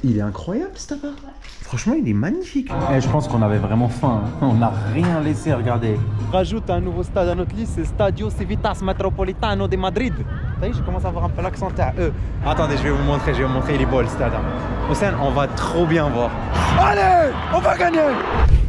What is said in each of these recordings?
Il est incroyable ce tabac. Franchement, il est magnifique. Je pense qu'on avait vraiment faim. On n'a rien laissé, regardez. Rajoute un nouveau stade à notre liste, c'est Stadio Civitas Metropolitano de Madrid. Vous voyez, je commence à avoir un peu l'accent à eux. Attendez, je vais vous montrer, il est beau le stade. Hossein, on va trop bien voir. Allez, on va gagner.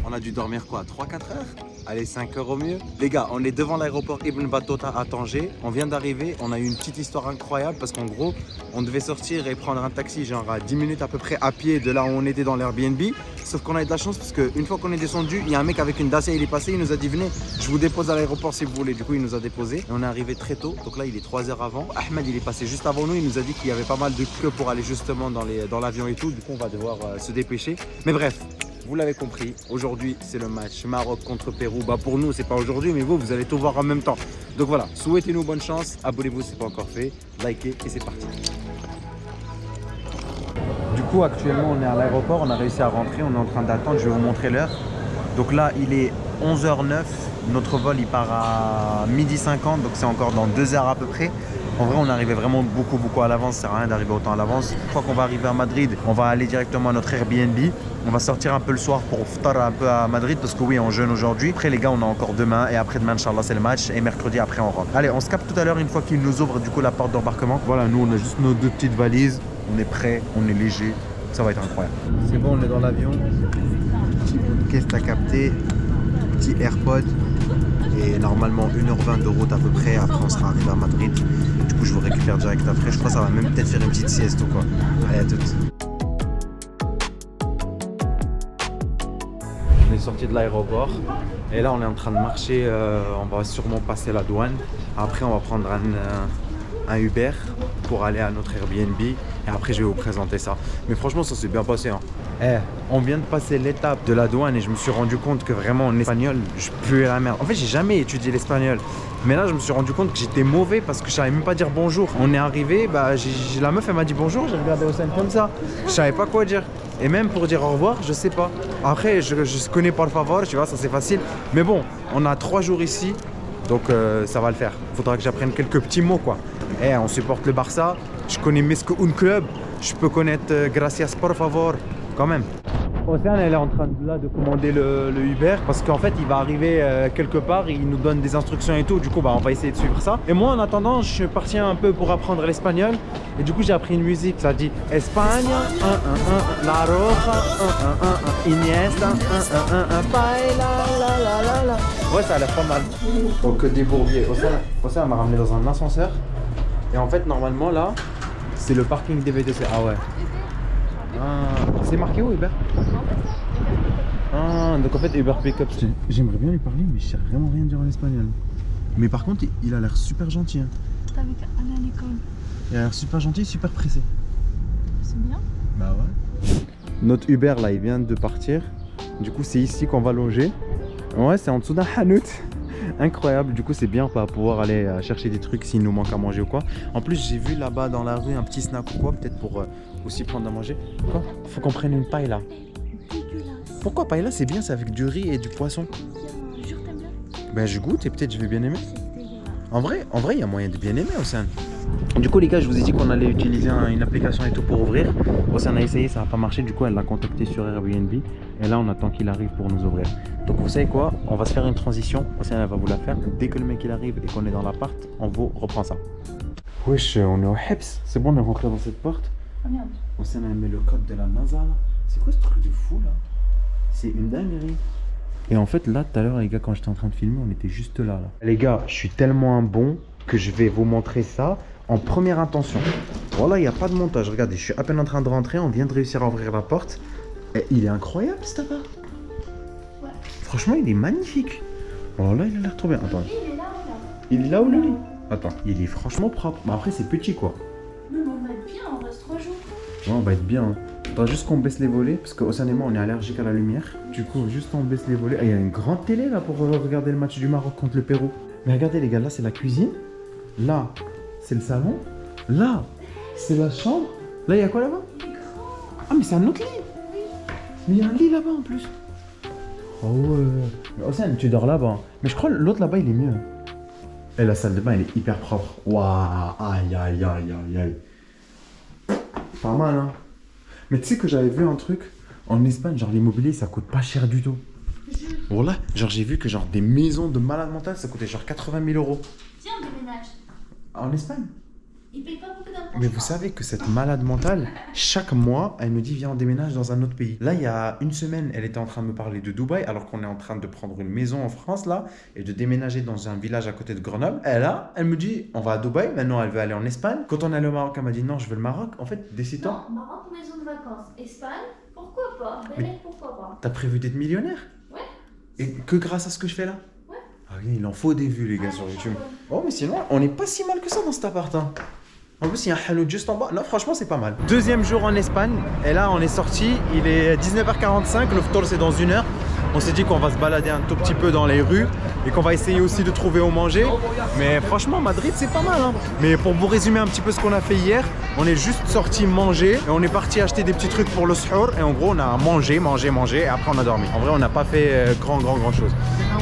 On a dû dormir quoi, 3-4 heures? Allez, 5 heures au mieux. Les gars, on est devant l'aéroport Ibn Battuta à Tanger. On vient d'arriver, on a eu une petite histoire incroyable parce qu'en gros, on devait sortir et prendre un taxi genre à 10 minutes à peu près à pied de là où on était dans l'Airbnb. Sauf qu'on a eu de la chance parce qu'une fois qu'on est descendu, il y a un mec avec une Dacia, il est passé, il nous a dit venez, je vous dépose à l'aéroport si vous voulez. Du coup, il nous a déposé et on est arrivé très tôt. Donc là, il est 3 heures avant. Ahmed, il est passé juste avant nous, il nous a dit qu'il y avait pas mal de queues pour aller justement dans l'avion et tout. Du coup, on va devoir se dépêcher. Mais bref. Vous l'avez compris, aujourd'hui c'est le match Maroc contre Pérou. Bah pour nous c'est pas aujourd'hui, mais vous allez tout voir en même temps. Donc voilà, souhaitez-nous bonne chance, abonnez-vous si c'est pas encore fait, likez et c'est parti. Du coup actuellement on est à l'aéroport, on a réussi à rentrer, on est en train d'attendre, je vais vous montrer l'heure. Donc là il est 11h09, notre vol il part à 12h50, donc c'est encore dans 2 heures à peu près. En vrai, on est arrivé vraiment beaucoup à l'avance, ça sert à rien d'arriver autant à l'avance. Une fois qu'on va arriver à Madrid, on va aller directement à notre Airbnb. On va sortir un peu le soir pour ftar un peu à Madrid parce que oui, on jeûne aujourd'hui. Après les gars, on a encore demain et après demain, Inch'Allah, c'est le match. Et mercredi, après, on rentre. Allez, on se capte tout à l'heure une fois qu'il nous ouvre du coup la porte d'embarquement. Voilà, nous, on a juste nos 2 petites valises. On est prêts, on est léger. Ça va être incroyable. C'est bon, on est dans l'avion. Petit bout de caisse à capter. Petit AirPod. Et normalement 1h20 de route à peu près. Après, on sera arrivé à Madrid. Du coup, je vous récupère direct après. Je crois que ça va même peut-être faire une petite sieste ou quoi. Allez, à toutes. On est sorti de l'aéroport et là on est en train de marcher, on va sûrement passer la douane. Après on va prendre un Uber pour aller à notre Airbnb et après je vais vous présenter ça. Mais franchement ça s'est bien passé hein. On vient de passer l'étape de la douane et je me suis rendu compte que vraiment en espagnol je puais la merde. En fait j'ai jamais étudié l'espagnol. Mais là je me suis rendu compte que j'étais mauvais parce que je savais même pas dire bonjour. On est arrivé, bah, la meuf elle m'a dit bonjour, j'ai regardé Hossein comme ça. Je savais pas quoi dire. Et même pour dire au revoir, je sais pas. Après, je connais par favor, tu vois, ça c'est facile. Mais bon, on a 3 jours ici, donc ça va le faire. Faudra que j'apprenne quelques petits mots, quoi. On supporte le Barça, je connais Mesque un club, je peux connaître Gracias por favor, quand même. Océane, elle est en train de commander le Uber parce qu'en fait il va arriver quelque part, il nous donne des instructions et tout, du coup bah, on va essayer de suivre ça. Et moi en attendant je suis parti un peu pour apprendre l'espagnol et du coup j'ai appris une musique, ça dit Espagne, La Roja, Iniesta, baila, la. Ouais ça a l'air pas mal. Oh que des bourbiers. Océane m'a ramené dans un ascenseur et en fait normalement là c'est le parking des VTC. Ah ouais. C'est marqué où Uber? Donc en fait Uber Pickup. J'aimerais bien lui parler mais je sais vraiment rien dire en espagnol. Mais par contre il a l'air super gentil hein. Il a l'air super gentil, super pressé. C'est bien. Bah ouais. Notre Uber là il vient de partir. Du coup c'est ici qu'on va loger. Ouais c'est en dessous d'un hanout. Incroyable, du coup c'est bien, on va pouvoir aller chercher des trucs s'il nous manque à manger ou quoi. En plus j'ai vu là-bas dans la rue un petit snack ou quoi, peut-être pour aussi prendre à manger. Quoi? Faut qu'on prenne une paella. Pourquoi paella? C'est bien, c'est avec du riz et du poisson. Ben je goûte et peut-être je vais bien aimer. En vrai il y a moyen de bien aimer Océane. Du coup les gars je vous ai dit qu'on allait utiliser une application et tout pour ouvrir. Océane a essayé, ça n'a pas marché, du coup elle l'a contacté sur Airbnb. Et là on attend qu'il arrive pour nous ouvrir. Donc vous savez quoi, on va se faire une transition, Océane elle va vous la faire. Dès que le mec il arrive et qu'on est dans l'appart, on vous reprend ça. Wesh, on est au Heps, c'est bon on est rentré dans cette porte. Ah merde. Océane elle met le code de la NASA là. C'est quoi ce truc de fou là? C'est une dinguerie. Et en fait là tout à l'heure les gars quand j'étais en train de filmer on était juste là. Les gars je suis tellement un bon que je vais vous montrer ça en première intention. Voilà il n'y a pas de montage, regardez je suis à peine en train de rentrer, on vient de réussir à ouvrir la porte. Et il est incroyable ce tabac. Ouais. Franchement il est magnifique. Voilà il a l'air trop bien. Attends. Il est là ou le lit? Attends, il est franchement propre. Mais après c'est petit quoi. Non mais on va être bien, on reste 3 jours. Ouais on va être bien hein. Attends juste qu'on baisse les volets parce qu'Océane et moi on est allergique à la lumière. Du coup juste on baisse les volets. Il y a une grande télé là pour regarder le match du Maroc contre le Pérou. Mais regardez les gars, là c'est la cuisine. Là c'est le salon. Là c'est la chambre. Là il y a quoi là-bas? Ah mais c'est un autre lit. Mais il y a un lit là-bas en plus. Oh ouais. Mais Océane tu dors là-bas. Mais je crois que l'autre là-bas il est mieux. Et la salle de bain elle est hyper propre. Waouh. Aïe aïe aïe aïe aïe. Pas mal hein. Mais tu sais que j'avais vu un truc en Espagne, genre l'immobilier ça coûte pas cher du tout. Voilà, genre j'ai vu que genre des maisons de malade mental ça coûtait genre 80 000 euros. Tiens, on déménage. En Espagne. Ils payent pas beaucoup d'impôts. Mais vous savez que cette malade mentale, chaque mois, elle me dit viens on déménage dans un autre pays. Là il y a une semaine, elle était en train de me parler de Dubaï alors qu'on est en train de prendre une maison en France là et de déménager dans un village à côté de Grenoble. Et là, elle me dit on va à Dubaï, maintenant elle veut aller en Espagne. Quand on est allé au Maroc, elle m'a dit non je veux le Maroc. En fait, décide-toi. Non, Maroc, maison de vacances. Espagne, pourquoi pas. Belém, pourquoi pas. T'as prévu d'être millionnaire? Ouais. Et que grâce à ce que je fais là? Ouais. Ah oui, il en faut des vues les gars sur YouTube. Oh mais sinon, on n'est pas si mal que ça dans cet appart. Hein. En plus, il y a un halout juste en bas. Non, franchement, c'est pas mal. Deuxième jour en Espagne. Et là, on est sorti. Il est 19h45. Le tour, c'est dans 1 heure. On s'est dit qu'on va se balader un tout petit peu dans les rues et qu'on va essayer aussi de trouver où manger. Mais franchement, Madrid, c'est pas mal. Hein. Mais pour vous résumer un petit peu ce qu'on a fait hier, on est juste sorti manger et on est parti acheter des petits trucs pour le suhoor. Et en gros, on a mangé et après, on a dormi. En vrai, on n'a pas fait grand chose.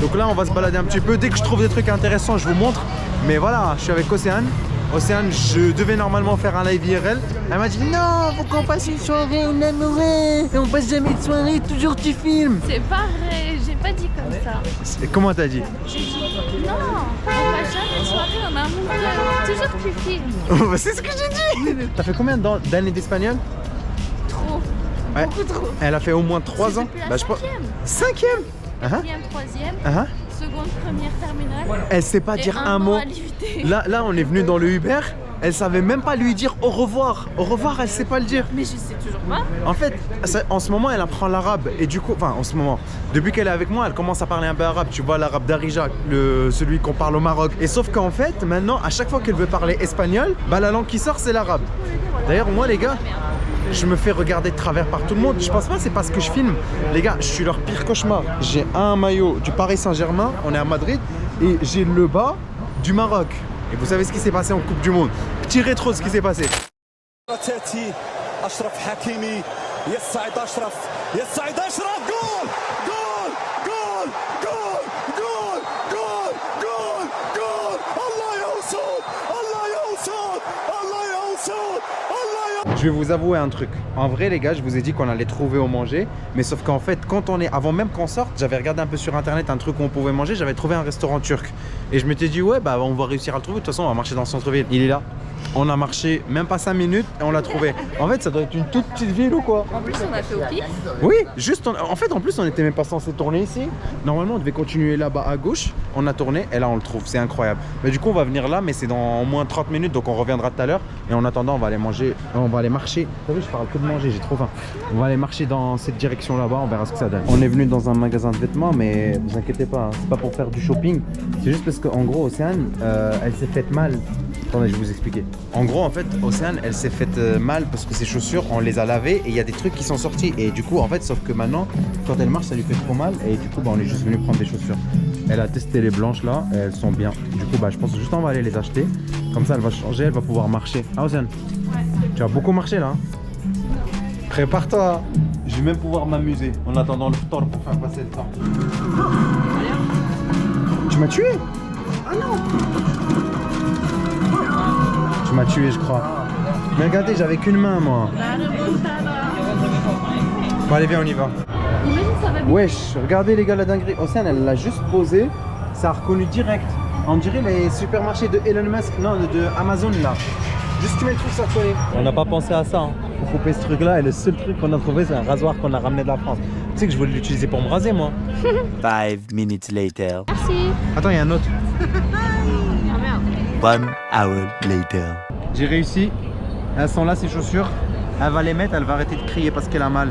Donc là, on va se balader un petit peu. Dès que je trouve des trucs intéressants, je vous montre. Mais voilà, je suis avec Océane. Océane, je devais normalement faire un live IRL. Elle m'a dit non, faut qu'on passe une soirée, on aimerait. Et on passe jamais de soirée, toujours tu filmes. C'est pas vrai, j'ai pas dit comme ça. Comment t'as dit? J'ai dit non, on passe jamais de soirée, on a amoureux. Toujours tu filmes. C'est ce que j'ai dit. T'as fait combien d'années d'espagnol? Trop. Ouais. Beaucoup trop. Elle a fait au moins 3 ans. Depuis la cinquième. 5e. Quatrième, troisième, seconde, première, terminale. Elle sait pas dire un mot. Là, on est venu dans le Uber. Elle savait même pas lui dire au revoir. Au revoir, elle sait pas le dire. Mais je sais toujours pas. En fait, en ce moment, elle apprend l'arabe. Et du coup, enfin, en ce moment, depuis qu'elle est avec moi, elle commence à parler un peu arabe. Tu vois, l'arabe d'Arija, celui qu'on parle au Maroc. Et sauf qu'en fait, maintenant, à chaque fois qu'elle veut parler espagnol, bah, la langue qui sort, c'est l'arabe. D'ailleurs, moi, les gars, je me fais regarder de travers par tout le monde. Je pense pas c'est parce que je filme. Les gars, je suis leur pire cauchemar. J'ai un maillot du Paris Saint-Germain, on est à Madrid, et j'ai le bas du Maroc. Et vous savez ce qui s'est passé en Coupe du Monde. Petit rétro de ce qui s'est passé. أشرف حكيمي يسعد أشرف يسعد أشرف جول جول جول جول جول جول جول جول الله يا وسود الله يا وسود الله يا وسود الله يا. Je vais vous avouer un truc. En vrai les gars, je vous ai dit qu'on allait trouver où manger, mais sauf qu'en fait, quand on est, avant même qu'on sorte, j'avais regardé un peu sur internet un truc où on pouvait manger. J'avais trouvé un restaurant turc et je m'étais dit ouais bah on va réussir à le trouver. De toute façon, on va marcher dans le centre-ville. Il est là. On a marché même pas 5 minutes et on l'a trouvé. En fait, ça doit être une toute petite ville ou quoi? En plus, on a fait au pif. Oui, juste en fait, en plus, on était même pas censé tourner ici. Normalement, on devait continuer là-bas à gauche. On a tourné et là, on le trouve. C'est incroyable. Mais du coup, on va venir là, mais c'est dans au moins 30 minutes, donc on reviendra tout à l'heure. Et en attendant, on va aller manger. On va aller marcher. T'as vu, je parle que de manger, j'ai trop faim. On va aller marcher dans cette direction là-bas. On verra ce que ça donne. On est venu dans un magasin de vêtements, mais vous inquiétez pas, hein, c'est pas pour faire du shopping. C'est juste parce qu'en gros, Océane, elle s'est faite mal. Attendez, je vais vous expliquer. En gros, en fait, Océane, elle s'est faite mal parce que ses chaussures, on les a lavées et il y a des trucs qui sont sortis. Et du coup, en fait, sauf que maintenant, quand elle marche, ça lui fait trop mal. Et du coup, bah, on est juste venu prendre des chaussures. Elle a testé les blanches là et elles sont bien. Du coup, bah, je pense juste on va aller les acheter. Comme ça, elle va changer, elle va pouvoir marcher. Ah, Océane? Ouais. Tu vas beaucoup marcher là. Hein? Prépare-toi. Je vais même pouvoir m'amuser en attendant le temps pour faire passer le temps. Tu m'as tué? Ah non! Tu m'as tué, je crois. Mais regardez, j'avais qu'une main, moi. Bon, allez, viens, on y va. Imagine, ça va bien. Wesh, regardez les gars, la dinguerie. Océane, elle l'a juste posé. Ça a reconnu direct. On dirait les supermarchés de Elon Musk, non, de Amazon, là. Juste tu mets le truc, ça reconnaît. On n'a pas pensé à ça, hein. Pour couper ce truc-là. Et le seul truc qu'on a trouvé, c'est un rasoir qu'on a ramené de la France. Tu sais que je voulais l'utiliser pour me raser, moi. 5 minutes later. Merci. Attends, il y a un autre. Ah merde. 1 hour later. J'ai réussi. Elles sont là, ces chaussures. Elle va les mettre, elle va arrêter de crier parce qu'elle a mal.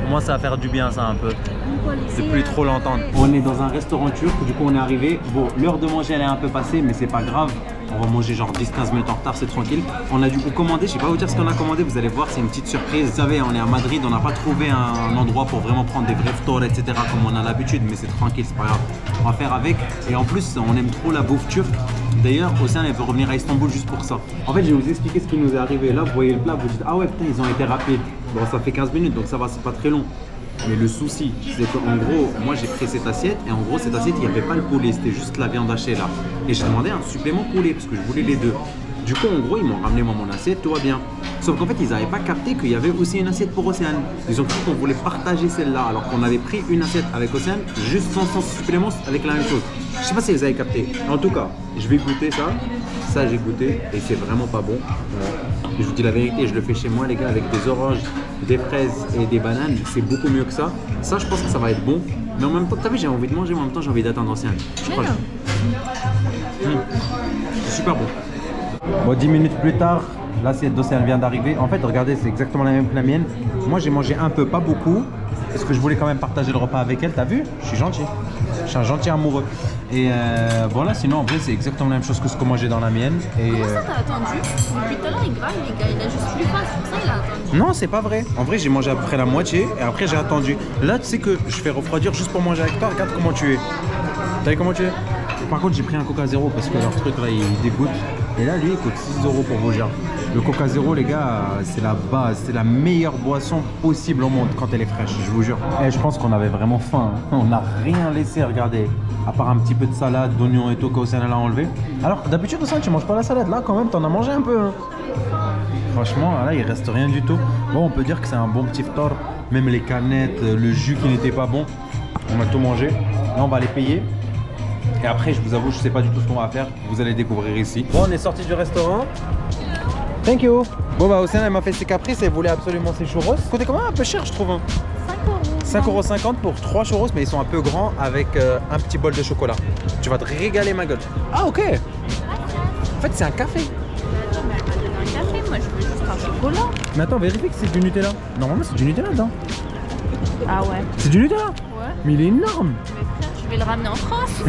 Pour moi, ça va faire du bien, ça, un peu. De plus trop l'entendre. On est dans un restaurant turc, du coup, on est arrivé. Bon, l'heure de manger, elle est un peu passée, mais c'est pas grave. On va manger genre 10-15 minutes en retard, c'est tranquille. On a du coup commandé, je sais pas vous dire ce qu'on a commandé, vous allez voir, c'est une petite surprise. Vous savez, on est à Madrid, on n'a pas trouvé un endroit pour vraiment prendre des vrais ftors, etc. comme on a l'habitude, mais c'est tranquille, c'est pas grave. On va faire avec. Et en plus, on aime trop la bouffe turque. D'ailleurs, Océane, elle veut revenir à Istanbul juste pour ça. En fait, je vais vous expliquer ce qui nous est arrivé. Là, vous voyez le plat, vous dites, ah ouais, putain, ils ont été rapides. Bon, ça fait 15 minutes, donc ça va, c'est pas très long. Mais le souci, c'est qu'en gros, moi j'ai pris cette assiette et en gros, cette assiette, il n'y avait pas le poulet, c'était juste la viande hachée là. Et j'ai demandé un supplément poulet parce que je voulais les deux. Du coup, en gros, ils m'ont ramené moi mon assiette, tout va bien. Sauf qu'en fait, ils n'avaient pas capté qu'il y avait aussi une assiette pour Océane. Ils ont cru qu'on voulait partager celle-là, alors qu'on avait pris une assiette avec Océane, juste sans sens supplément avec la même chose. Je sais pas si vous avez capté. En tout cas, je vais goûter ça. Ça, j'ai goûté et c'est vraiment pas bon. Je vous dis la vérité, je le fais chez moi, les gars, avec des oranges, des fraises et des bananes. C'est beaucoup mieux que ça. Ça, je pense que ça va être bon. Mais en même temps, t'as vu, j'ai envie de manger, mais en même temps, j'ai envie d'attendre Océane. Je crois. C'est super bon. Bon, 10 minutes plus tard, l'assiette d'Océane vient d'arriver. En fait, regardez, c'est exactement la même que la mienne. Moi, j'ai mangé un peu, pas beaucoup, parce que je voulais quand même partager le repas avec elle. T'as vu? Je suis gentil. Je suis un gentil amoureux. Et voilà, sinon, en vrai, c'est exactement la même chose que ce que moi j'ai dans la mienne. Et, Comment ça, t'as attendu? Depuis tout à l'heure, il grave, les gars. Il a juste plus faim, c'est pour ça qu'il a attendu. Non, c'est pas vrai. En vrai, j'ai mangé à peu près la moitié et après, j'ai attendu. Là, tu sais que je fais refroidir juste pour manger avec toi. Regarde comment tu es. T'as vu comment tu es? Par contre, j'ai pris un Coca Zéro parce que leur truc là, il dégoûte. Et là, lui, il coûte 6 € pour vos jarres. Le Coca Zéro, les gars, c'est la base. C'est la meilleure boisson possible au monde quand elle est fraîche, je vous jure. Et je pense qu'on avait vraiment faim. On n'a rien laissé, regardez. À part un petit peu de salade, d'oignons et tout qu'Océane a enlevé. Alors, d'habitude, Océane, tu manges pas la salade. Là, quand même, t'en as mangé un peu. Hein. Franchement, là, il reste rien du tout. Bon, on peut dire que c'est un bon petit ftor. Même les canettes, le jus qui n'était pas bon. On a tout mangé. Là, on va les payer. Et après, je vous avoue, je sais pas du tout ce qu'on va faire. Vous allez découvrir ici. Bon, on est sorti du restaurant. Thank you. Bon, bah, Océane, elle m'a fait ses caprices. Elle voulait absolument ses churros. Côté quand même un peu cher, je trouve. Hein. 5,50 € pour 3 churros, mais ils sont un peu grands avec un petit bol de chocolat. Tu vas te régaler, ma gueule. Ah, ok. En fait, c'est un café. Attends, mais elle m'a donné un café, moi je veux juste un chocolat. Mais attends, vérifie que c'est du Nutella. Normalement, c'est du Nutella dedans. Ah ouais? C'est du Nutella. Ouais. Mais il est énorme. Mais frère, je vais le ramener en France.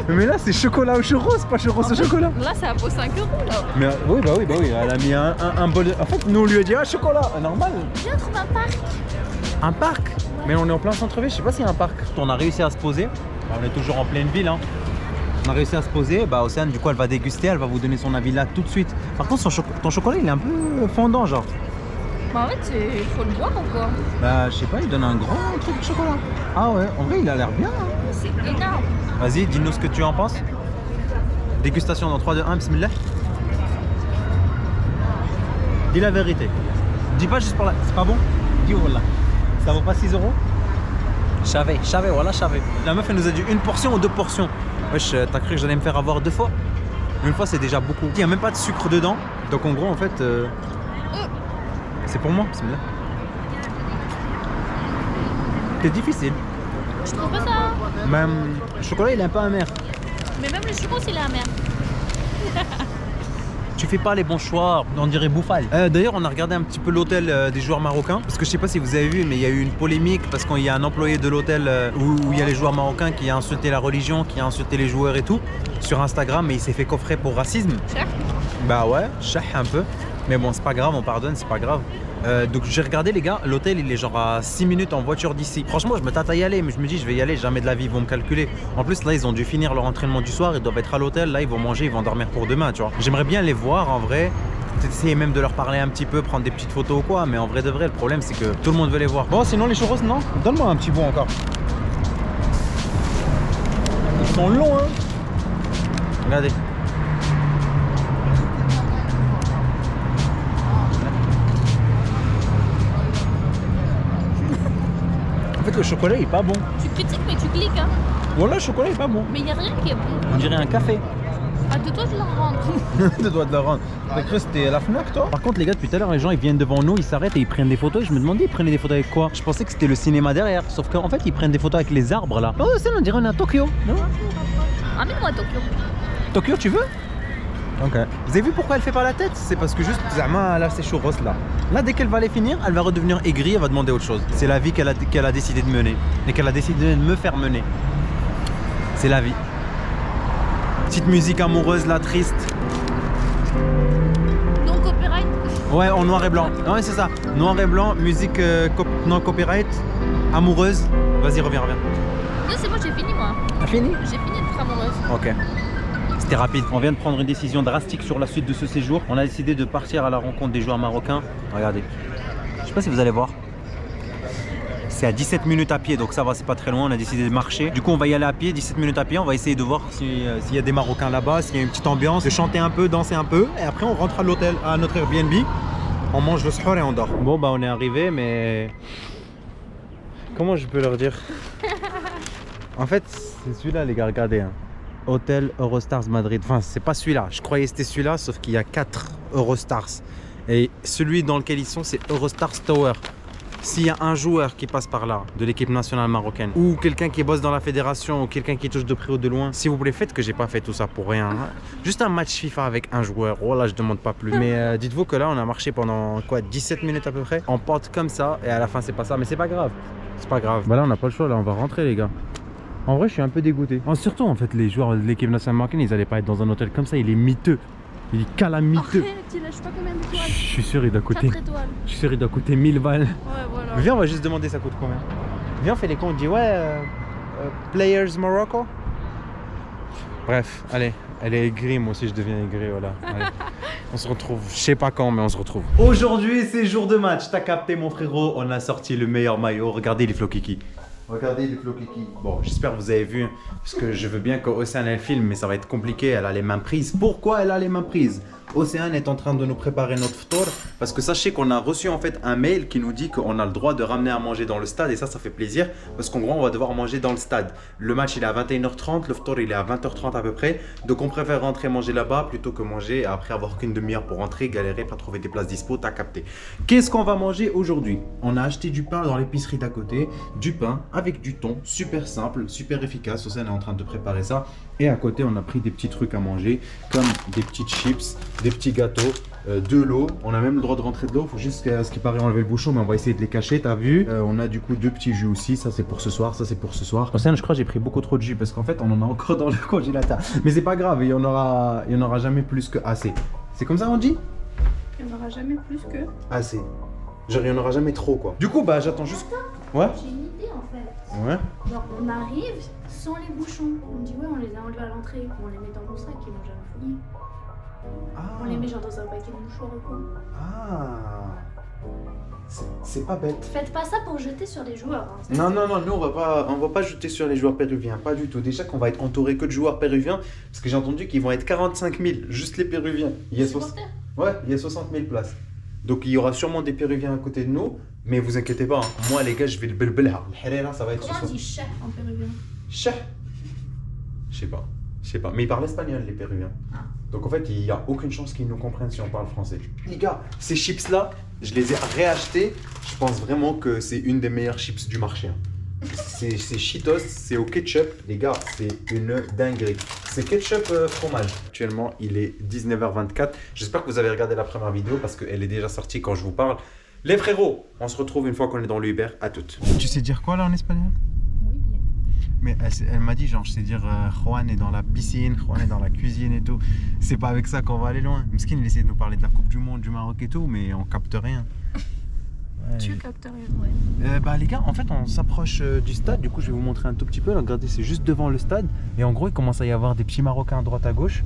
Mais là, c'est chocolat au churros, pas churros au chocolat. Là, ça vaut 5 € là. Mais oui, bah oui, elle a mis un bol de... En fait, nous, on lui a dit, ah, chocolat, normal. Viens, trouve un parc. Un parc? Mais on est en plein centre-ville, je sais pas s'il y a un parc. On a réussi à se poser. On est toujours en pleine ville, hein. On a réussi à se poser. Bah, Océane, du coup, elle va déguster, elle va vous donner son avis là tout de suite. Par contre, ton chocolat, il est un peu fondant, genre. Bah, en fait, il faut le boire ou quoi? Bah, je sais pas, il donne un grand truc de chocolat. Ah ouais, en vrai, il a l'air bien. Hein. C'est énorme. Vas-y, dis-nous ce que tu en penses. Dégustation dans 3, 2, 1, bismillah. Dis la vérité. Dis pas juste pour la... C'est pas bon? Dis voilà. Ça vaut pas 6 €? J'avais, voilà, j'avais. La meuf, elle nous a dit une portion ou 2 portions. Wesh, t'as cru que j'allais me faire avoir 2 fois? Une fois, c'est déjà beaucoup. Il n'y a même pas de sucre dedans. Donc, en gros, en fait, c'est pour moi, bismillah. C'est difficile. Je trouve pas ça. Même le chocolat, il est un peu amer. Mais même le churros, il est amer. Tu fais pas les bons choix, on dirait Bouffal. D'ailleurs, on a regardé un petit peu l'hôtel des joueurs marocains. Parce que je sais pas si vous avez vu, mais il y a eu une polémique parce qu'il y a un employé de l'hôtel où il y a les joueurs marocains qui a insulté la religion, qui a insulté les joueurs et tout sur Instagram, mais il s'est fait coffrer pour racisme. Cher. Bah ouais, chah un peu. Mais bon, c'est pas grave, on pardonne, c'est pas grave. Donc j'ai regardé les gars, l'hôtel il est genre à 6 minutes en voiture d'ici. Franchement je me tâte à y aller, mais je me dis je vais y aller, jamais de la vie ils vont me calculer. En plus là ils ont dû finir leur entraînement du soir, ils doivent être à l'hôtel, là ils vont manger, ils vont dormir pour demain, tu vois. J'aimerais bien les voir en vrai, peut-être essayer même de leur parler un petit peu, prendre des petites photos ou quoi, mais en vrai de vrai le problème c'est que tout le monde veut les voir. Bon sinon les churros non, donne-moi un petit bout encore. Ils sont longs hein. Regardez. En fait, le chocolat il est pas bon. Tu critiques, mais tu cliques, hein. Voilà, le chocolat il est pas bon. Mais il n'y a rien qui est bon. On dirait un café. Ah, de toi, je le rends. Tu dois te le rendre. T'as cru que c'était la Fnac, toi? Par contre, les gars, depuis tout à l'heure, les gens ils viennent devant nous, ils s'arrêtent et ils prennent des photos. Et je me demandais, ils prenaient des photos avec quoi? Je pensais que c'était le cinéma derrière. Sauf qu'en fait, ils prennent des photos avec les arbres là. Oh, ça, on dirait on est à Tokyo. Non? Ramène-moi à Tokyo. Tokyo, tu veux? Ok. Vous avez vu pourquoi elle fait pas la tête? C'est parce que juste, Zama, là, c'est churros là. Là, dès qu'elle va les finir, elle va redevenir aigrie, elle va demander autre chose. C'est la vie qu'elle a décidé de mener. Et qu'elle a décidé de me faire mener. C'est la vie. Petite musique amoureuse là, triste. Non copyright. Ouais, en noir et blanc. Ouais, c'est ça. Noir et blanc, musique non copyright, amoureuse. Vas-y, reviens. Non, c'est bon, j'ai fini, moi. T'as fini? J'ai fini d'être amoureuse. Ok. C'était rapide. On vient de prendre une décision drastique sur la suite de ce séjour. On a décidé de partir à la rencontre des joueurs marocains. Regardez. Je sais pas si vous allez voir. C'est à 17 minutes à pied, donc ça va, c'est pas très loin. On a décidé de marcher. Du coup, on va y aller à pied, 17 minutes à pied. On va essayer de voir s'il y a des Marocains là-bas, s'il y a une petite ambiance, de chanter un peu, danser un peu. Et après, on rentre à l'hôtel, à notre Airbnb. On mange le sahur et on dort. Bon, bah, on est arrivé, mais comment je peux leur dire? En fait, c'est celui-là, les gars, regardez. Hein. Hôtel Eurostars Madrid. Enfin, c'est pas celui-là. Je croyais que c'était celui-là, sauf qu'il y a 4 Eurostars. Et celui dans lequel ils sont, c'est Eurostars Tower. S'il y a un joueur qui passe par là, de l'équipe nationale marocaine, ou quelqu'un qui bosse dans la fédération, ou quelqu'un qui touche de près ou de loin, s'il vous plaît, faites que j'ai pas fait tout ça pour rien. Hein. Juste un match FIFA avec un joueur, oh là, je demande pas plus. Mais dites-vous que là, on a marché pendant quoi, 17 minutes à peu près. On porte comme ça, et à la fin, c'est pas ça. Mais c'est pas grave. C'est pas grave. Bah là, on n'a pas le choix, là, on va rentrer, les gars. En vrai, je suis un peu dégoûté. Surtout, en fait, les joueurs de l'équipe nationale marocaine, ils allaient pas être dans un hôtel comme ça. Il est miteux. Il est calamiteux. Arrête, il lâche pas combien d'étoiles? Je suis sûr, il doit coûter. 4 étoiles. Je suis sûr, il doit coûter 1000 balles. Ouais, voilà. Viens, on va juste demander ça coûte combien. Viens, on fait les comptes. On dit ouais, Players Morocco. Bref, allez. Elle est aigrie, moi aussi je deviens aigri, voilà. Allez. On se retrouve, je sais pas quand, mais on se retrouve. Aujourd'hui, c'est jour de match. T'as capté, mon frérot. On a sorti le meilleur maillot. Regardez les flots kiki. Regardez les flots kiki. Bon, j'espère que vous avez vu, parce que je veux bien qu'Océane elle filme, mais ça va être compliqué. Elle a les mains prises. Pourquoi elle a les mains prises? Océane est en train de nous préparer notre ftour, parce que sachez qu'on a reçu en fait un mail qui nous dit qu'on a le droit de ramener à manger dans le stade, et ça fait plaisir, parce qu'en gros on va devoir manger dans le stade. Le match il est à 21h30, le ftour il est à 20h30 à peu près, donc on préfère rentrer manger là-bas plutôt que manger après avoir qu'une demi-heure pour rentrer, galérer, pas trouver des places dispo, t'as capté. Qu'est-ce qu'on va manger aujourd'hui? On a acheté du pain dans l'épicerie d'à côté, du pain avec du thon, super simple, super efficace. Océane est en train de préparer ça, et à côté on a pris des petits trucs à manger, comme des petites chips, des petits gâteaux, de l'eau. On a même le droit de rentrer de l'eau. Il faut juste ce qui paraît enlever le bouchon, mais on va essayer de les cacher. T'as vu? On a du coup 2 petits jus aussi. Ça c'est pour ce soir, ça c'est pour ce soir. Océane, je crois que j'ai pris beaucoup trop de jus parce qu'en fait on en a encore dans le congélateur. Mais c'est pas grave, il y en aura jamais plus que assez. C'est comme ça on dit? Il n'y en aura jamais plus que. Assez. Genre il y en aura jamais trop quoi. Du coup bah j'attends juste. Ouais. J'ai une idée en fait. Ouais. Genre on arrive sans les bouchons. On dit ouais on les a enlevés à l'entrée. On les met dans mon sac, ils vont jamais fouiller. Ah. On les met genre dans un paquet de mouchoirs ou quoi. Ah. C'est pas bête. Faites pas ça pour jeter sur les joueurs. Hein. Non, nous on va pas jeter sur les joueurs péruviens, pas du tout. Déjà qu'on va être entouré que de joueurs péruviens, parce que j'ai entendu qu'ils vont être 45 000, juste les péruviens. Il y a Ouais, il y a 60 000 places. Donc il y aura sûrement des péruviens à côté de nous, mais vous inquiétez pas, hein. Moi les gars je vais le belbelha. Le harira ça va être. Comment on dit chef en péruvien? Chef. Je sais pas. Mais ils parlent espagnol les péruviens. Ah. Donc en fait il n'y a aucune chance qu'ils nous comprennent si on parle français. Les gars, ces chips là, je les ai réachetés. Je pense vraiment que c'est une des meilleures chips du marché. Hein. C'est Cheetos, c'est au ketchup. Les gars, c'est une dinguerie. C'est ketchup fromage. Actuellement, il est 19h24. J'espère que vous avez regardé la première vidéo parce qu'elle est déjà sortie quand je vous parle. Les frérots, on se retrouve une fois qu'on est dans le Uber. À toutes. Tu sais dire quoi là en espagnol? Oui, bien. Mais elle m'a dit genre je sais dire Juan est dans la piscine, Juan est dans la cuisine et tout. C'est pas avec ça qu'on va aller loin. Miskin il essaie de nous parler de la Coupe du Monde du Maroc et tout, mais on capte rien. Ouais. Tu captes rien, ouais. Bah les gars, en fait on s'approche du stade, du coup je vais vous montrer un tout petit peu. Là, regardez, c'est juste devant le stade. Et en gros il commence à y avoir des petits Marocains à droite à gauche.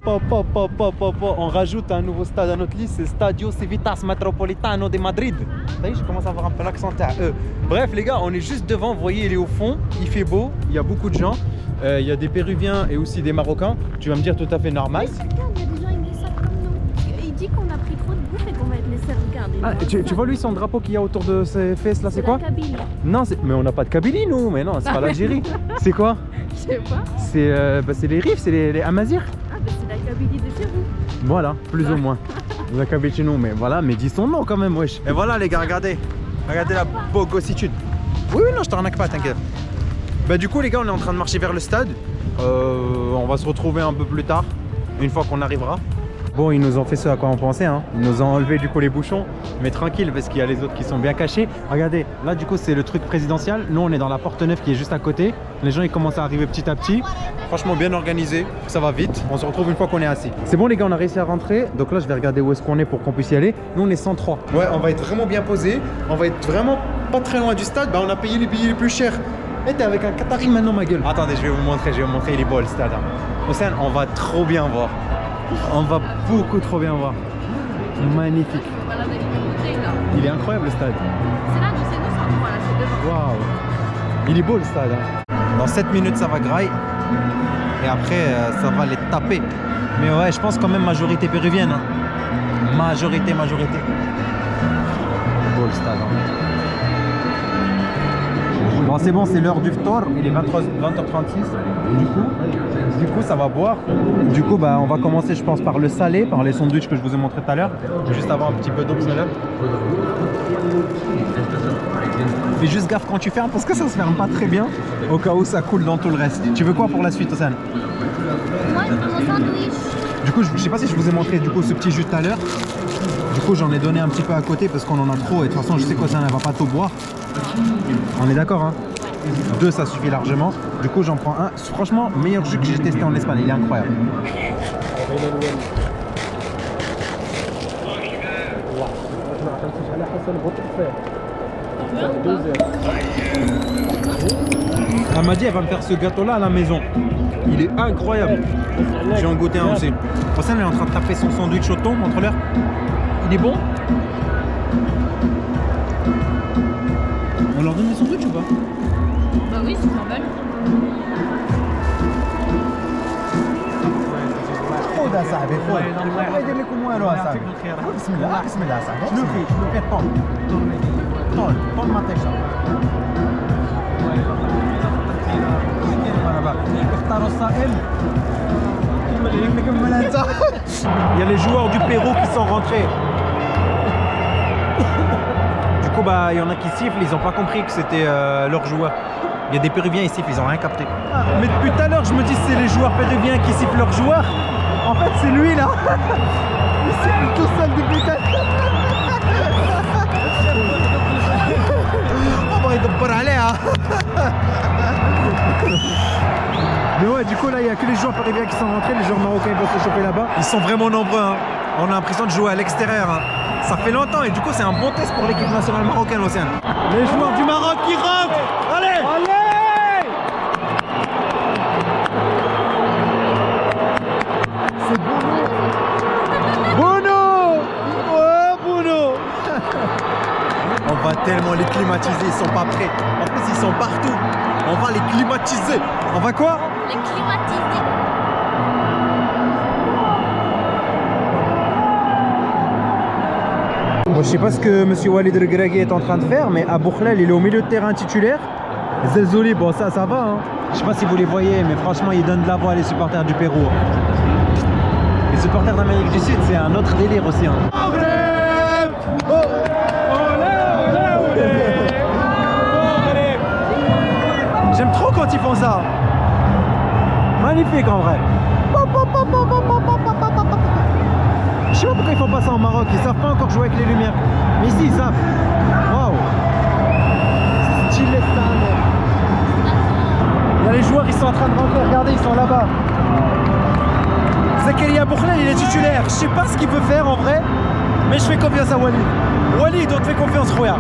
On rajoute un nouveau stade à notre liste, c'est Stadio Civitas Metropolitano de Madrid. Vous voyez, je commence à avoir un peu l'accent à eux. Bref les gars, on est juste devant, vous voyez il est au fond, il fait beau, il y a beaucoup de gens. Il y a des Péruviens et aussi des Marocains. Tu vas me dire tout à fait normal. Mais regarde, il y a des gens ils les savent comme nous. Il dit qu'on a pris trop de bouffe et qu'on va être laissé regarder. Ah, tu vois lui son drapeau qu'il y a autour de ses fesses là, c'est quoi? Kabylie. Non, mais on n'a pas de Kabylie nous, mais non, c'est pas l'Algérie. C'est quoi? Je sais pas. C'est les Rifs, c'est les Amazirs. Ah bah c'est la Kabylie de chez vous. Voilà, plus ou moins. La Kabylie chez nous, mais voilà, mais dis son nom quand même, wesh. Et voilà les gars, regardez. Regardez la bogossitude. Oui, non, je t'arnaque pas, t'inquiète. Bah du coup les gars, on est en train de marcher vers le stade. On va se retrouver un peu plus tard, une fois qu'on arrivera. Bon, ils nous ont fait ce à quoi on pensait, hein. Ils nous ont enlevé du coup les bouchons, mais tranquille parce qu'il y a les autres qui sont bien cachés. Regardez, là du coup c'est le truc présidentiel. Nous on est dans la porte neuve qui est juste à côté. Les gens ils commencent à arriver petit à petit. Franchement bien organisé, ça va vite. On se retrouve une fois qu'on est assis. C'est bon les gars, on a réussi à rentrer. Donc là je vais regarder où est-ce qu'on est pour qu'on puisse y aller. Nous on est 103. Ouais, on va être vraiment bien posé. On va être vraiment pas très loin du stade. Bah on a payé les billets les plus chers. Et t'es avec un Qatari maintenant ma gueule. Attendez, je vais vous montrer, il est beau le stade. Hein. Océane, on va trop bien voir. On va beaucoup trop bien voir. Magnifique. Voilà, les là. Il est incroyable le stade. C'est là, tu sais, nous, c'est voilà, c'est devant. Waouh. Il est beau le stade. Hein. Dans 7 minutes, ça va grailler. Et après, ça va les taper. Mais ouais, je pense quand même majorité péruvienne. Hein. Majorité. Beau le stade. Hein. Bon, c'est bon, c'est l'heure du ftor. Il est 20h36. Du coup, ça va boire. Du coup, bah, on va commencer, je pense, par le salé, par les sandwichs que je vous ai montré tout à l'heure. Je vais juste avoir un petit peu d'eau, là. Fais juste gaffe quand tu fermes parce que ça se ferme pas très bien. Au cas où ça coule dans tout le reste. Tu veux quoi pour la suite, Océane? Moi, je veux mon sandwich. Du coup, je sais pas si je vous ai montré du coup ce petit jus tout à l'heure. Du coup, j'en ai donné un petit peu à côté parce qu'on en a trop. Et de toute façon, je sais qu'Océane, elle va pas tout boire. On est d'accord, hein? 2, ça suffit largement. Du coup, j'en prends un. Franchement, meilleur jus que j'ai testé en Espagne. Il est incroyable. Elle m'a dit elle va me faire ce gâteau là à la maison. Il est incroyable. J'ai en goûté un aussi. Océane elle est en train de taper son sandwich au thon, montre-leur. Il est bon. On leur donne des sandwichs ou pas? Bah oui, c'est normal. خذ يا صاحبي خذ. الله يدير لكم والو يا صاحبي. بسم الله بسم الله يا صاحبي. شنو فيه طون. طون ما تيشا. Il y a les joueurs du Pérou qui sont rentrés. Du coup, bah, il y en a qui sifflent, ils n'ont pas compris que c'était leurs joueurs. Il y a des Péruviens, ils sifflent, ils n'ont rien capté. Mais depuis tout à l'heure, je me dis c'est les joueurs péruviens qui sifflent leurs joueurs. En fait, c'est lui là. Il siffle tout seul depuis tout à l'heure. On va y aller, hein. Mais ouais, du coup là il n'y a que les joueurs péruviens qui sont rentrés, les joueurs marocains ils vont se choper là-bas. Ils sont vraiment nombreux, hein. On a l'impression de jouer à l'extérieur. Hein. Ça fait longtemps et du coup c'est un bon test pour l'équipe nationale marocaine, Océane. Les joueurs du Maroc qui rentrent. Allez, allez. C'est Bono. Bono. Oh Bono. On va tellement les climatiser, ils sont pas prêts. En plus ils sont partout. On va les climatiser. On va quoi? Les climatiser. Bon, je sais pas ce que M. Walid Regragui est en train de faire, mais Abou Khlal il est au milieu de terrain titulaire. Zelzouli, bon ça va. Hein. Je sais pas si vous les voyez, mais franchement il donne de la voix à les supporters du Pérou. Les supporters d'Amérique du Sud, c'est un autre délire aussi. Hein. J'aime trop quand ils font ça. Magnifique en vrai. Je sais pas pourquoi ils font pas ça en Maroc. Ils savent pas encore jouer avec les lumières. Mais ici ils savent. Waouh. Stylé ça. Il y a les joueurs, ils sont en train de rentrer. Regardez, ils sont là-bas. Zakaria Abou Khlal, il est titulaire. Je sais pas ce qu'il peut faire en vrai, mais je fais confiance à Walid. Walid, on te fait confiance, Roya.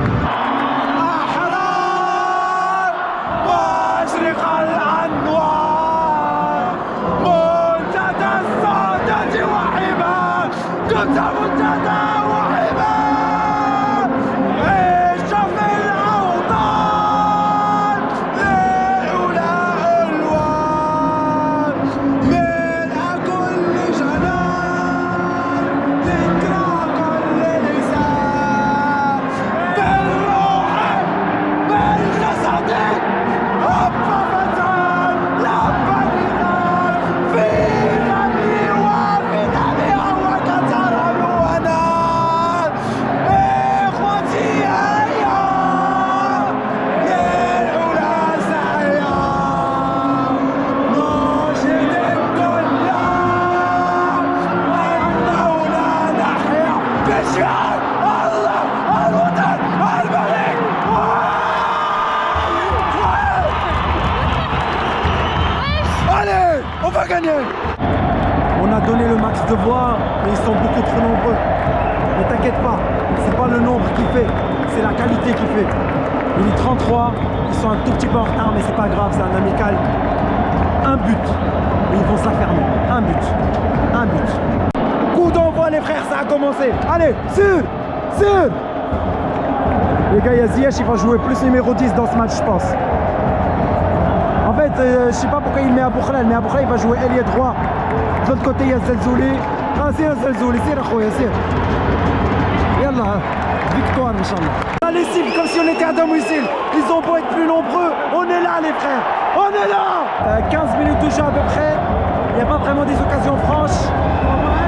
On a donné le max de voix, mais ils sont beaucoup trop nombreux. Ne t'inquiète pas, c'est pas le nombre qui fait, c'est la qualité qui fait. Il est 33, ils sont un tout petit peu en retard, mais c'est pas grave, c'est un amical. Un but, et ils vont se la fermer. Un but. Coup d'envoi les frères, ça a commencé. Allez, sur. Les gars, il y a Ziyech, il va jouer plus numéro 10 dans ce match, je pense. En fait, je sais pas pourquoi il met Abou Khalal, mais Abou Khalal il va jouer ailier droit. De l'autre côté, il y a Zelzouli. Ah, c'est un Zelzouli, c'est Rakhoya, c'est. Yallah, victoire, Inch'Allah. On a les cibles comme si on était à domicile. Ils ont beau être plus nombreux, on est là, les frères. On est là. 15 minutes de jeu à peu près. Il n'y a pas vraiment des occasions franches.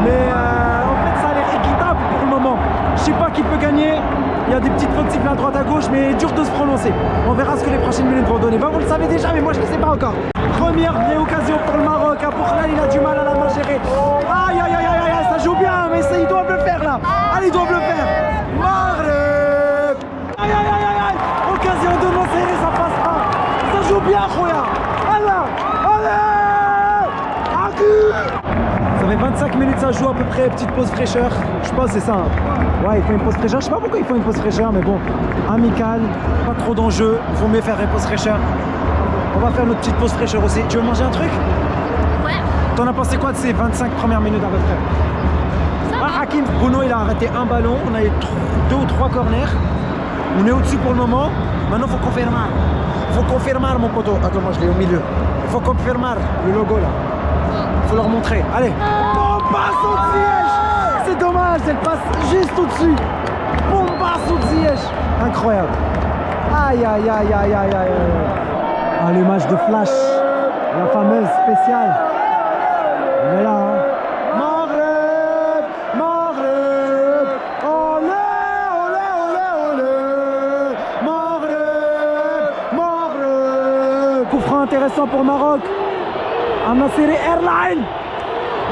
Mais en fait, ça a l'air équitable pour le moment. Je sais pas qui peut gagner. Il y a des petites fautes sifflées à droite à gauche, mais dur de se prononcer. On verra ce que les prochaines minutes vont donner. Ben, vous le savez déjà, mais moi je ne le sais pas encore. Première vraie occasion pour le Maroc. Abou Khalal, il a du mal à la gérer. Aïe, aïe, aïe, aïe, aïe, ça joue bien, mais ils doivent le faire là. Allez, ils doivent le faire. Maghreb. Aïe, aïe, aïe, aïe, aïe. Occasion de Nasser, ça passe pas. Ça joue bien, Khoya. Allah. Allez. Agu. Ça fait 25 minutes, ça joue à peu près, petite pause fraîcheur. Je pense que c'est ça. Hein. Ouais, il faut une pause fraîcheur. Je sais pas pourquoi il faut une pause fraîcheur, mais bon, amical, pas trop d'enjeux. Il vaut mieux faire une pause fraîcheur. On va faire notre petite pause fraîcheur aussi. Tu veux manger un truc? Ouais. T'en as pensé quoi de ces 25 premières minutes à peu près? Ah, Hakim Bruno, il a arrêté un ballon. On a eu 2 ou 3 corners. On est au-dessus pour le moment. Maintenant, il faut confirmer. Il faut confirmer, mon poteau. Attends, moi je l'ai au milieu. Il faut confirmer le logo là. Faut leur montrer. Allez. Bombasso de Ziyech. C'est dommage, elle passe juste au-dessus. Bombasso de Ziyech. Incroyable. Aïe, aïe, aïe, aïe, aïe, aïe. Ah, le match de flash. La fameuse spéciale. On est là, hein. Maghreb, Maghreb. Olé, olé, olé, olé. Maghreb, Maghreb. Coup franc intéressant pour Maroc. Al-Nassiri Airline.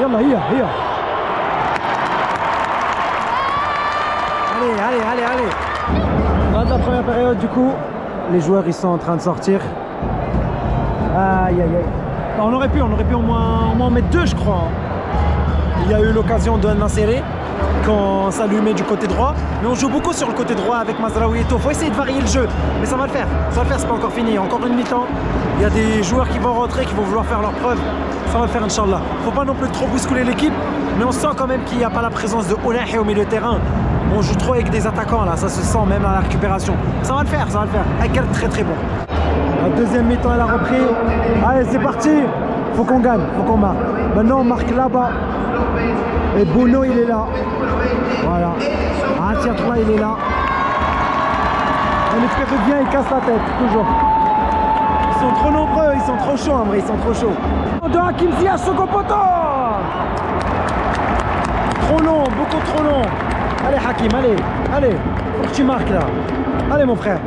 Yallah, hier. Allez. Fin de la première période, du coup, les joueurs ils sont en train de sortir. Aïe. On aurait pu au moins en mettre 2, je crois. Il y a eu l'occasion de Al-Nassiri quand ça lui met du côté droit. Mais on joue beaucoup sur le côté droit avec Mazraoui et tout. Faut essayer de varier le jeu. Mais ça va le faire, c'est pas encore fini. Encore une mi-temps. Il y a des joueurs qui vont rentrer, qui vont vouloir faire leur preuve. Ça va le faire, Inch'Allah. Faut pas non plus trop bousculer l'équipe. Mais on sent quand même qu'il n'y a pas la présence de Olahi au milieu de terrain. On joue trop avec des attaquants là, ça se sent même à la récupération. Ça va le faire. Aker très bon. La deuxième mi-temps elle a repris. Allez, c'est parti. Faut qu'on gagne, faut qu'on marque. Maintenant on marque là-bas. Et Bono il est là. Voilà. Atiatla il est là. Et les Péruviens ils cassent la tête, toujours. Ils sont trop nombreux, ils sont trop chauds en vrai, ils sont trop chauds. De Hakim Ziyech, second poteau. Trop long, beaucoup trop long. Allez Hakim, allez. Faut que tu marques là. Allez mon frère.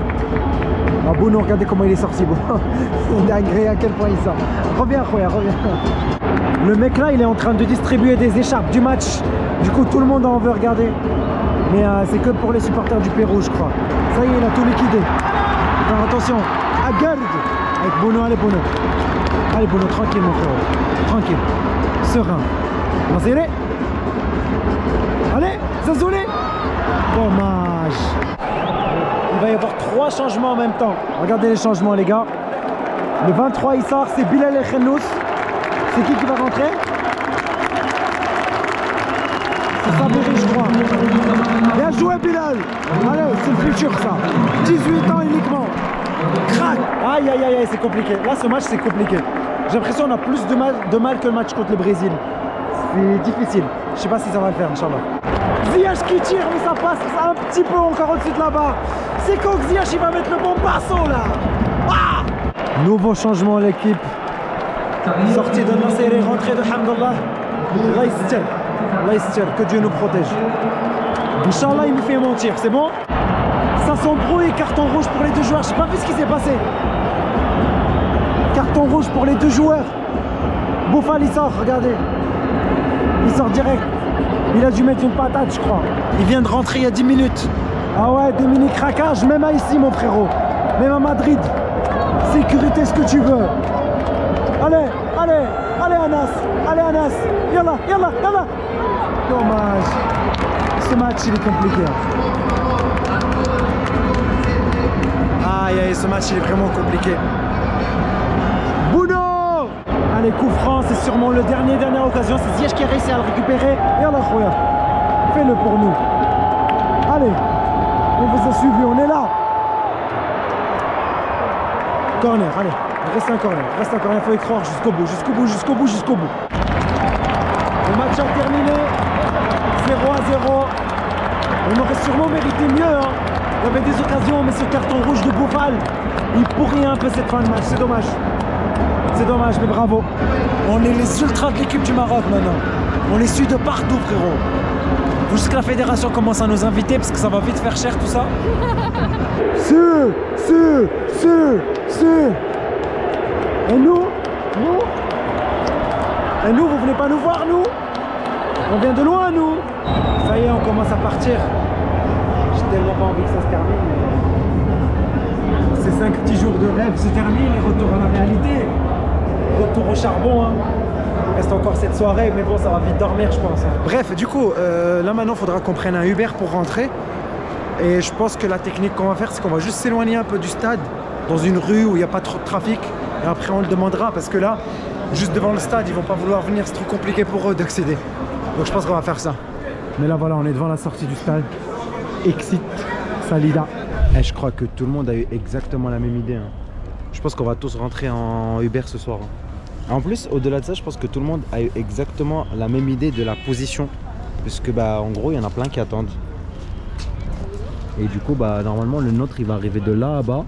Ah Bono, regardez comment il est sorti. Bon. C'est dingue à quel point il sort. Reviens Khoya, reviens. Le mec là il est en train de distribuer des écharpes du match. Du coup tout le monde en veut regarder. Mais c'est que pour les supporters du Pérou je crois. Ça y est, il a tout liquidé. Alors attention, à garde. Avec Bono, allez Bono, tranquille mon frère. Tranquille. Serein. Nassiri. Allez, Zelzouli. Dommage. Il va y avoir 3 changements en même temps. Regardez les changements les gars. Le 23 il sort, c'est Bilal El Khennous. C'est qui va rentrer? C'est Sabiri je crois. Bien joué Bilal. Allez, c'est le futur ça. 18 ans uniquement. Crac. Aïe, c'est compliqué. Là ce match c'est compliqué. J'ai l'impression qu'on a plus de mal que le match contre le Brésil. C'est difficile. Je sais pas si ça va le faire, Inch'Allah. Ziyech qui tire, mais ça passe un petit peu encore au-dessus de la barre. C'est quand Ziyech il va mettre le bombasso là. Ah, nouveau changement à l'équipe. Sortie de Nassiri, rentrée de Hamdallah. Allah, que Dieu nous protège. Inch'Allah, il nous fait mentir, c'est bon? Ça s'embrouille, carton rouge pour les 2 joueurs. Je sais pas vu ce qui s'est passé. Carton rouge pour les 2 joueurs. Boufal il sort, regardez. Il sort direct. Il a dû mettre une patate, je crois. Il vient de rentrer il y a 10 minutes. Ah ouais, des mini craquages, même à ici, mon frérot. Même à Madrid. Sécurité, ce que tu veux. Allez, Anas. Yallah. Dommage. Ce match, il est compliqué. Aïe, ce match, il est vraiment compliqué. Bono. Allez, coup franc, c'est sûrement le dernière occasion. C'est Ziyech qui a réussi à le récupérer. Yallah, Khoya. Fais-le pour nous. Allez, on vous a suivi, on est là. Corner, allez. Reste un corner, il faut y croire jusqu'au bout, jusqu'au bout, jusqu'au bout, jusqu'au bout. Le match a terminé. 0-0. On aurait sûrement mérité mieux. Hein. Il y avait des occasions, mais ce carton rouge de Boufal, il pourrit un peu cette fin de match. C'est dommage. C'est dommage, mais bravo. On est les ultras de l'équipe du Maroc maintenant. On les suit de partout, frérot. Faut juste que la fédération commence à nous inviter parce que ça va vite faire cher tout ça. Et nous, vous venez pas nous voir, nous? On vient de loin, nous. Ça y est, on commence à partir. J'ai tellement pas envie que ça se termine. Mais... Ces 5 petits jours de rêve se terminent et retour à la réalité. Retour au charbon, hein. Il reste encore cette soirée, mais bon, ça va vite dormir, je pense. Hein. Bref, du coup, là maintenant, il faudra qu'on prenne un Uber pour rentrer. Et je pense que la technique qu'on va faire, c'est qu'on va juste s'éloigner un peu du stade, dans une rue où il n'y a pas trop de trafic. Et après, on le demandera, parce que là, juste devant le stade, ils vont pas vouloir venir, c'est trop compliqué pour eux d'accéder. Donc je pense qu'on va faire ça. Mais là, voilà, on est devant la sortie du stade. Exit Salida. Et je crois que tout le monde a eu exactement la même idée. Hein. Je pense qu'on va tous rentrer en Uber ce soir. Hein. En plus, au-delà de ça, je pense que tout le monde a eu exactement la même idée de la position. Puisque, bah, en gros, il y en a plein qui attendent. Et du coup, bah, normalement, le nôtre, il va arriver de là à bas.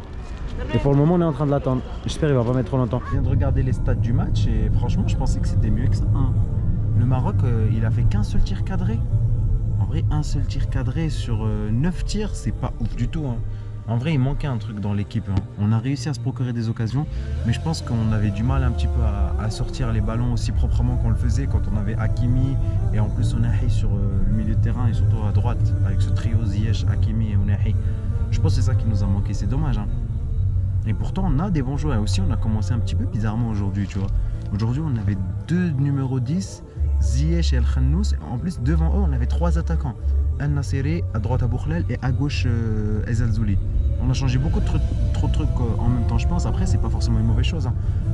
Et pour le moment, on est en train de l'attendre. J'espère qu'il va pas mettre trop longtemps. Je viens de regarder les stats du match et franchement, je pensais que c'était mieux que ça. Hein. Le Maroc, il a fait qu'un seul tir cadré. En vrai, un seul tir cadré sur 9 tirs, c'est pas ouf du tout. Hein. En vrai, il manquait un truc dans l'équipe. Hein. On a réussi à se procurer des occasions, mais je pense qu'on avait du mal un petit peu à sortir les ballons aussi proprement qu'on le faisait quand on avait Hakimi et en plus Ounahi sur le milieu de terrain et surtout à droite avec ce trio Ziyech, Hakimi et Ounahi. Je pense que c'est ça qui nous a manqué, c'est dommage. Hein. Et pourtant, on a des bons joueurs. Et aussi, on a commencé un petit peu bizarrement aujourd'hui, tu vois. Aujourd'hui, on avait 2 numéros 10, Ziyech et El Khannous. En plus, devant eux, on avait 3 attaquants. El Nasseri, à droite à Boukhlel et à gauche Ezel Zouli. On a changé beaucoup de trop de trucs en même temps, je pense. Après, c'est pas forcément une mauvaise chose. Hein.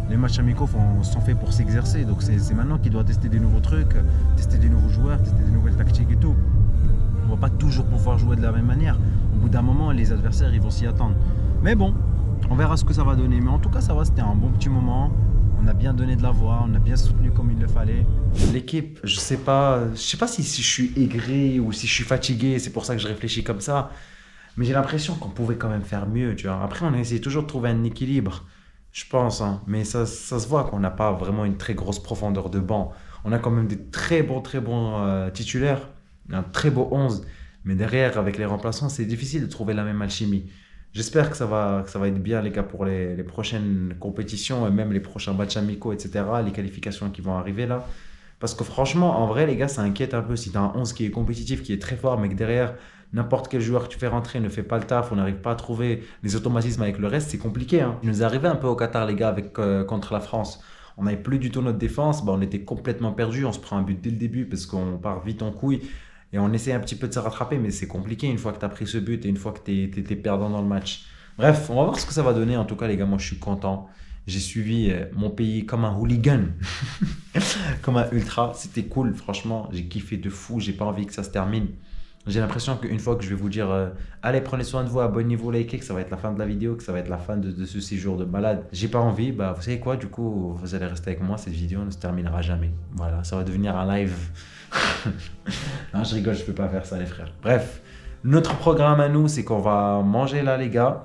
Les matchs amicaux sont faits pour s'exercer. Donc, c'est maintenant qu'il doit tester des nouveaux trucs, tester des nouveaux joueurs, tester des nouvelles tactiques et tout. On va pas toujours pouvoir jouer de la même manière. Au bout d'un moment, les adversaires, ils vont s'y attendre. Mais bon, on verra ce que ça va donner. Mais en tout cas, ça va, c'était un bon petit moment. On a bien donné de la voix, on a bien soutenu comme il le fallait. L'équipe, je sais pas si je suis aigri ou si je suis fatigué, c'est pour ça que je réfléchis comme ça. Mais j'ai l'impression qu'on pouvait quand même faire mieux, tu vois. Après, on a essayé toujours de trouver un équilibre, je pense. Hein. Mais ça se voit qu'on n'a pas vraiment une très grosse profondeur de banc. On a quand même des très bons titulaires, un très beau 11. Mais derrière, avec les remplaçants, c'est difficile de trouver la même alchimie. J'espère que ça va être bien, les gars, pour les prochaines compétitions et même les prochains matchs amicaux, etc. Les qualifications qui vont arriver là. Parce que franchement, en vrai, les gars, ça inquiète un peu. Si tu as un 11 qui est compétitif, qui est très fort, mais que derrière, n'importe quel joueur que tu fais rentrer ne fait pas le taf, on n'arrive pas à trouver les automatismes avec le reste, c'est compliqué. Hein. Il nous est arrivé un peu au Qatar, les gars, contre la France. On n'avait plus du tout notre défense. On était complètement perdu. On se prend un but dès le début parce qu'on part vite en couille. Et on essaie un petit peu de se rattraper, mais c'est compliqué une fois que tu as pris ce but et une fois que tu es perdant dans le match. Bref, on va voir ce que ça va donner. En tout cas, les gars, moi, je suis content. J'ai suivi mon pays comme un hooligan, comme un ultra. C'était cool, franchement. J'ai kiffé de fou. J'ai pas envie que ça se termine. J'ai l'impression qu'une fois que je vais vous dire allez, prenez soin de vous, abonnez-vous, likez, que ça va être la fin de la vidéo, que ça va être la fin de ce séjour de malade. J'ai pas envie, bah vous savez quoi, du coup, vous allez rester avec moi. Cette vidéo ne se terminera jamais. Voilà, ça va devenir un live. Non, je rigole, je peux pas faire ça, les frères. Bref, notre programme à nous, c'est qu'on va manger là, les gars.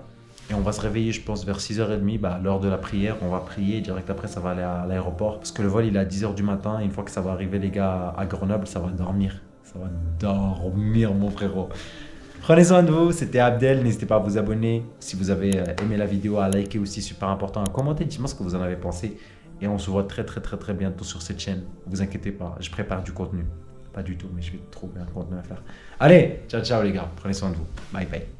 Et on va se réveiller, je pense, vers 6h30, bah, l'heure de la prière. On va prier, direct après, ça va aller à l'aéroport. Parce que le vol, il est à 10h du matin. Et une fois que ça va arriver, les gars, à Grenoble, ça va dormir. Ça va dormir, mon frérot. Prenez soin de vous, c'était Abdel. N'hésitez pas à vous abonner. Si vous avez aimé la vidéo, à liker aussi, super important. À commenter, dites-moi ce que vous en avez pensé. Et on se voit très bientôt sur cette chaîne. Ne vous inquiétez pas, je prépare du contenu. Pas du tout, mais je vais trouver un contenu à faire. Allez, ciao les gars. Prenez soin de vous. Bye bye.